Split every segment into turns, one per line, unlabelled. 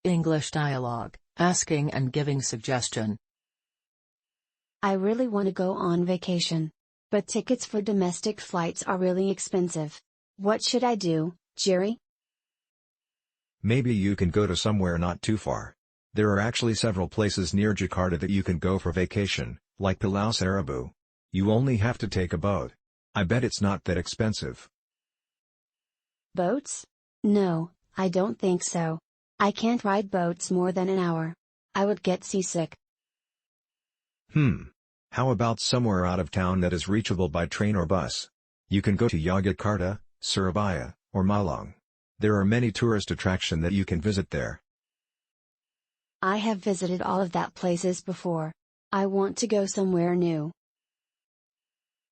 English dialogue, asking and giving suggestion.
I really want to go on vacation. But tickets for domestic flights are really expensive. What should I do, Jerry?
Maybe you can go to somewhere not too far. There are actually several places near Jakarta that you can go for vacation, like Pulau Seribu. You only have to take a boat. I bet it's not that expensive.
Boats? No, I don't think so. I can't ride boats more than an hour. I would get seasick.
How about somewhere out of town that is reachable by train or bus? You can go to Yogyakarta, Surabaya, or Malang. There are many tourist attractions that you can visit there.
I have visited all of that places before. I want to go somewhere new.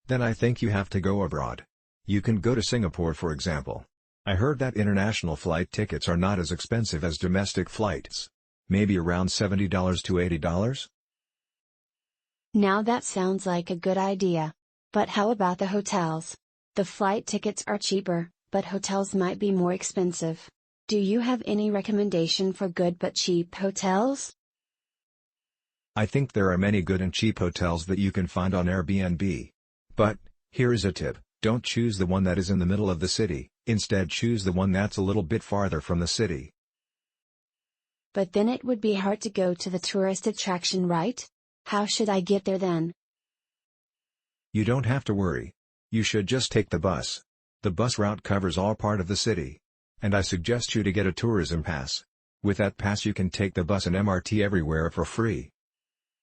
Then I think you have to go abroad. You can go to Singapore, for example. I heard that international flight tickets are not as expensive as domestic flights. Maybe around $70 to $80?
Now that sounds like a good idea. But how about the hotels? The flight tickets are cheaper, but hotels might be more expensive. Do you have any recommendation for good but cheap hotels?
I think there are many good and cheap hotels that you can find on Airbnb. But, here is a tip, don't choose the one that is in the middle of the city, instead choose the one that's a little bit farther from the city.
But then it would be hard to go to the tourist attraction, right? How should I get there then?
You don't have to worry. You should just take the bus. The bus route covers all part of the city. And I suggest you to get a tourism pass. With that pass you can take the bus and MRT everywhere for free.